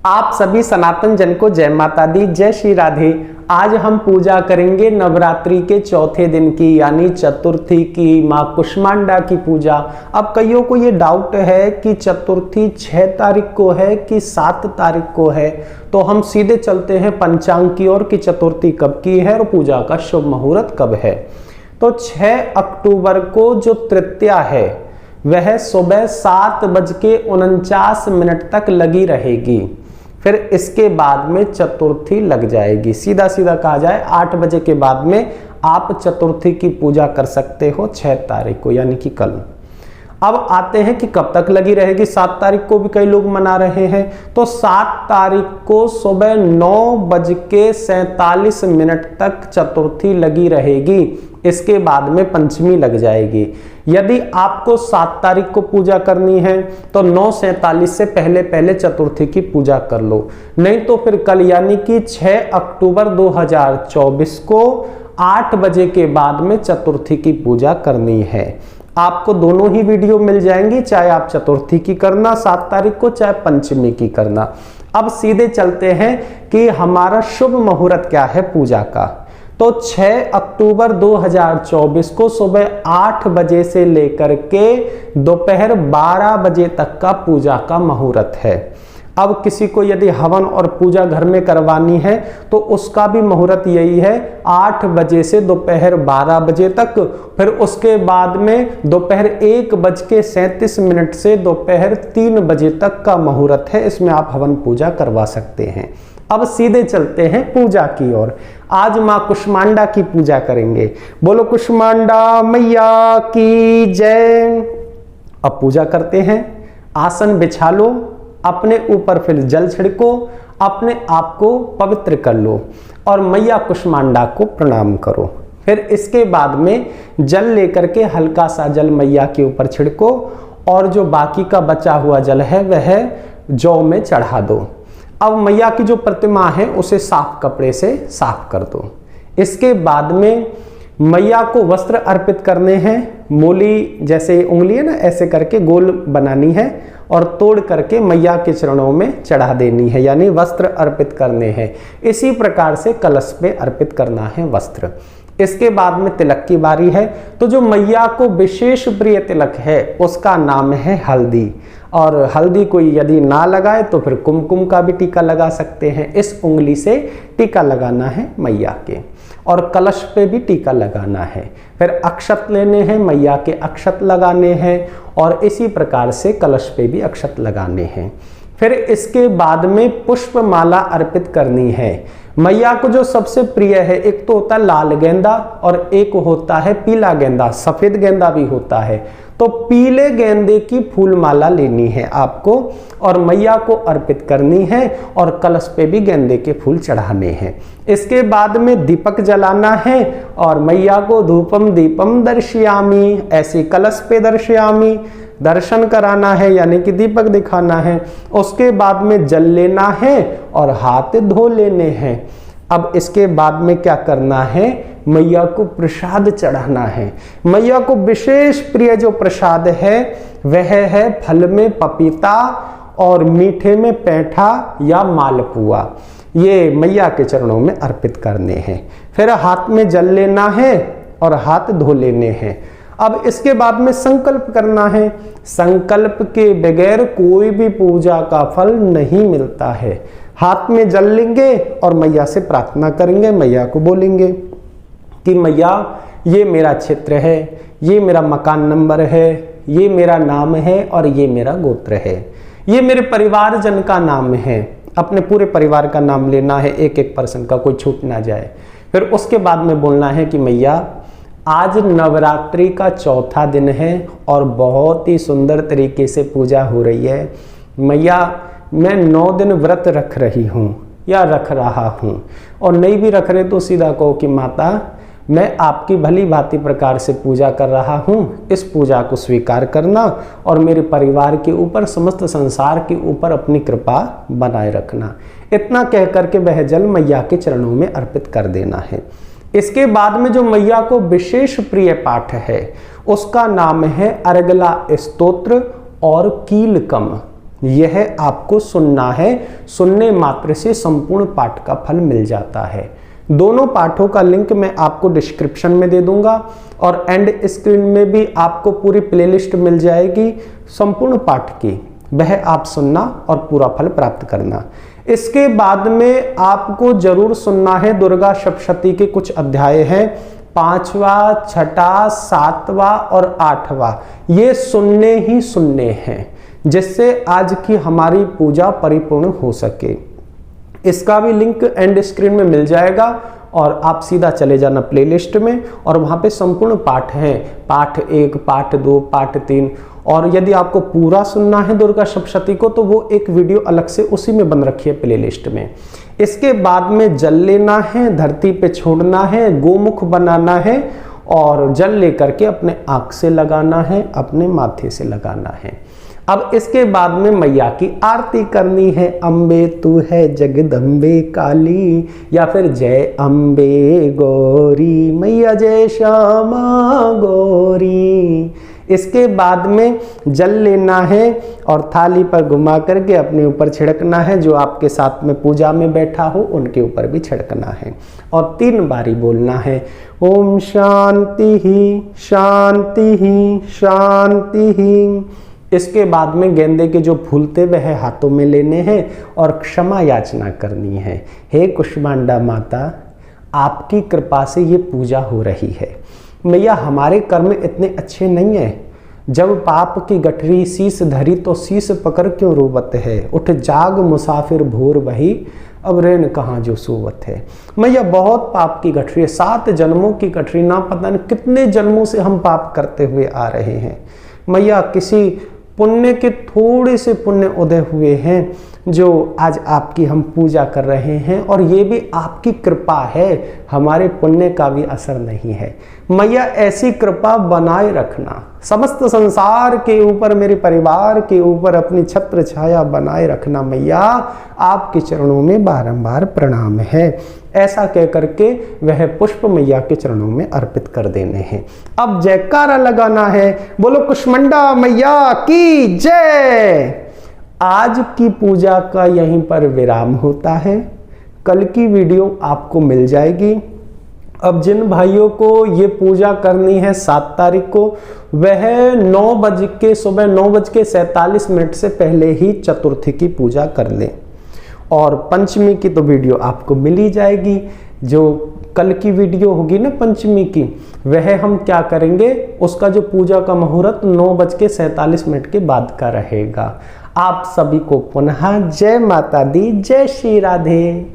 आप सभी सनातन जन को जय माता दी, जय श्री राधे। आज हम पूजा करेंगे नवरात्रि के चौथे दिन की यानी चतुर्थी की, माँ कुष्मांडा की पूजा। अब कईयों को ये डाउट है कि चतुर्थी 6 तारीख को है कि 7 तारीख को है, तो हम सीधे चलते हैं पंचांग की ओर कि चतुर्थी कब की है और पूजा का शुभ मुहूर्त कब है। तो 6 अक्टूबर को जो तृतीया है वह सुबह 7:49 तक लगी रहेगी। फिर इसके बाद में चतुर्थी लग जाएगी। सीधा सीधा कहा जाए 8 बजे के बाद में आप चतुर्थी की पूजा कर सकते हो 6 तारीख को यानी कि कल। अब आते हैं कि कब तक लगी रहेगी। 7 तारीख को भी कई लोग मना रहे हैं, तो 7 तारीख को सुबह 9:47 तक चतुर्थी लगी रहेगी। इसके बाद में पंचमी लग जाएगी। यदि आपको 7 तारीख को पूजा करनी है तो 9:47 से पहले पहले चतुर्थी की पूजा कर लो, नहीं तो फिर कल यानी कि 6 अक्टूबर 2024 को 8 बजे के बाद में चतुर्थी की पूजा करनी है। आपको दोनों ही वीडियो मिल जाएंगी, चाहे आप चतुर्थी की करना 7 तारीख को, चाहे पंचमी की करना। अब सीधे चलते हैं कि हमारा शुभ मुहूर्त क्या है पूजा का। तो 6 अक्टूबर 2024 को सुबह 8 बजे से लेकर के दोपहर 12 बजे तक का पूजा का मुहूर्त है। अब किसी को यदि हवन और पूजा घर में करवानी है तो उसका भी मुहूर्त यही है, 8 बजे से दोपहर 12 बजे तक। फिर उसके बाद में दोपहर 1:37 से दोपहर 3 बजे तक का मुहूर्त है। इसमें आप हवन पूजा करवा सकते हैं। अब सीधे चलते हैं पूजा की ओर। आज माँ कुष्मांडा की पूजा करेंगे। बोलो कुष्मांडा मैया की जय। अब पूजा करते हैं। आसन बिछा लो, अपने ऊपर फिर जल छिड़को, अपने आप को पवित्र कर लो और मैया कुष्मांडा को प्रणाम करो। फिर इसके बाद में जल लेकर के हल्का सा जल मैया के ऊपर छिड़को और जो बाकी का बचा हुआ जल है वह जौ में चढ़ा दो। अब मैया की जो प्रतिमा है उसे साफ कपड़े से साफ कर दो। इसके बाद में मैया को वस्त्र अर्पित करने हैं। मूली जैसे उंगली है ना, ऐसे करके गोल बनानी है और तोड़ करके मैया के चरणों में चढ़ा देनी है, यानी वस्त्र अर्पित करने हैं। इसी प्रकार से कलश पे अर्पित करना है वस्त्र। इसके बाद में तिलक की बारी है। तो जो मैया को विशेष प्रिय तिलक है उसका नाम है हल्दी, और हल्दी कोई यदि ना लगाए तो फिर कुमकुम का भी टीका लगा सकते हैं। इस उंगली से टीका लगाना है मैया के, और कलश पे भी टीका लगाना है। फिर अक्षत लेने हैं, मैया के अक्षत लगाने हैं, और इसी प्रकार से कलश पे भी अक्षत लगाने हैं। फिर इसके बाद में पुष्प माला अर्पित करनी है। मैया को जो सबसे प्रिय है, एक तो होता है लाल गेंदा और एक होता है पीला गेंदा, सफेद गेंदा भी होता है। तो पीले गेंदे की फूल माला लेनी है आपको और मैया को अर्पित करनी है, और कलश पे भी गेंदे के फूल चढ़ाने हैं। इसके बाद में दीपक जलाना है और मैया को धूपम दीपम दर्शयामी, ऐसे कलश पे दर्शयामी दर्शन कराना है, यानी कि दीपक दिखाना है। उसके बाद में जल लेना है और हाथ धो लेने हैं। अब इसके बाद में क्या करना है, मैया को प्रसाद चढ़ाना है। मैया को विशेष प्रिय जो प्रसाद है वह है फल में पपीता और मीठे में पैठा या मालपुआ। ये मैया के चरणों में अर्पित करने हैं। फिर हाथ में जल लेना है और हाथ धो लेने हैं। अब इसके बाद में संकल्प करना है। संकल्प के बगैर कोई भी पूजा का फल नहीं मिलता है। हाथ में जल लेंगे और मैया से प्रार्थना करेंगे। मैया को बोलेंगे कि मैया ये मेरा क्षेत्र है, ये मेरा मकान नंबर है, ये मेरा नाम है और ये मेरा गोत्र है, ये मेरे परिवारजन का नाम है। अपने पूरे परिवार का नाम लेना है, एक एक पर्सन का, कोई छूट ना जाए। फिर उसके बाद में बोलना है कि मैया आज नवरात्रि का चौथा दिन है और बहुत ही सुंदर तरीके से पूजा हो रही है। मैया मैं 9 दिन व्रत रख रही हूँ या रख रहा हूँ, और नहीं भी रख रहे तो सीधा कहो कि माता मैं आपकी भली भांति प्रकार से पूजा कर रहा हूँ। इस पूजा को स्वीकार करना और मेरे परिवार के ऊपर, समस्त संसार के ऊपर अपनी कृपा बनाए रखना। इतना कह करके वह जल मैया के चरणों में अर्पित कर देना है। इसके बाद में जो मैया को विशेष प्रिय पाठ है उसका नाम है अर्गला स्तोत्र और कीलकम। यह आपको सुनना है, सुनने मात्र से संपूर्ण पाठ का फल मिल जाता है। दोनों पाठों का लिंक मैं आपको डिस्क्रिप्शन में दे दूंगा और एंड स्क्रीन में भी आपको पूरी प्लेलिस्ट मिल जाएगी संपूर्ण पाठ की, वह आप सुनना और पूरा फल प्राप्त करना। इसके बाद में आपको जरूर सुनना है दुर्गा सप्तशती के कुछ अध्याय हैं, 5वां, 6वां, 7वां और 8वां, ये सुनने ही सुनने हैं जिससे आज की हमारी पूजा परिपूर्ण हो सके। इसका भी लिंक एंड स्क्रीन में मिल जाएगा और आप सीधा चले जाना प्लेलिस्ट में और वहां पे संपूर्ण पाठ हैं, पाठ 1, पाठ 2, पाठ 3। और यदि आपको पूरा सुनना है दुर्गा सप्तशती को तो वो एक वीडियो अलग से उसी में बन रखी है प्लेलिस्ट में। इसके बाद में जल लेना है, धरती पे छोड़ना है, गोमुख बनाना है और जल लेकर के अपने आंख से लगाना है, अपने माथे से लगाना है। अब इसके बाद में मैया की आरती करनी है, अम्बे तू है जगदम्बे काली, या फिर जय अम्बे गौरी, मैया जय श्यामा गौरी। इसके बाद में जल लेना है और थाली पर घुमा करके अपने ऊपर छिड़कना है, जो आपके साथ में पूजा में बैठा हो उनके ऊपर भी छिड़कना है और 3 बारी बोलना है, ओम शांति ही शांति ही शांति ही। इसके बाद में गेंदे के जो फूल थे वह हाथों में लेने हैं और क्षमा याचना करनी है। हे कुष्मांडा माता, आपकी कृपा से ये पूजा हो रही है। मैया हमारे कर्म इतने अच्छे नहीं हैं, जब पाप की गठरी शीस धरी तो शीस पकड़ क्यों रोवत है, उठ जाग मुसाफिर भोर वही, अब रेन कहाँ जो सोवत है। मैया बहुत पाप की गठरी है, 7 जन्मों की गठरी, ना पता नहीं कितने जन्मों से हम पाप करते हुए आ रहे हैं। मैया किसी पुण्य के थोड़े से पुण्य उदय हुए हैं जो आज आपकी हम पूजा कर रहे हैं और ये भी आपकी कृपा है, हमारे पुण्य का भी असर नहीं है। मैया ऐसी कृपा बनाए रखना, समस्त संसार के ऊपर, मेरे परिवार के ऊपर अपनी छत्र छाया बनाए रखना। मैया आपके चरणों में बारंबार प्रणाम है। ऐसा कह करके वह पुष्प मैया के चरणों में अर्पित कर देने हैं। अब जयकारा लगाना है, बोलो कुष्मांडा मैया की जय। आज की पूजा का यहीं पर विराम होता है, कल की वीडियो आपको मिल जाएगी। अब जिन भाइयों को ये पूजा करनी है 7 तारीख को, वह सुबह 9:47 से पहले ही चतुर्थी की पूजा कर लें और पंचमी की तो वीडियो आपको मिल ही जाएगी। जो कल की वीडियो होगी ना पंचमी की, वह हम क्या करेंगे, उसका जो पूजा का मुहूर्त 9:47 के बाद का रहेगा। आप सभी को पुनः जय माता दी, जय श्री राधे।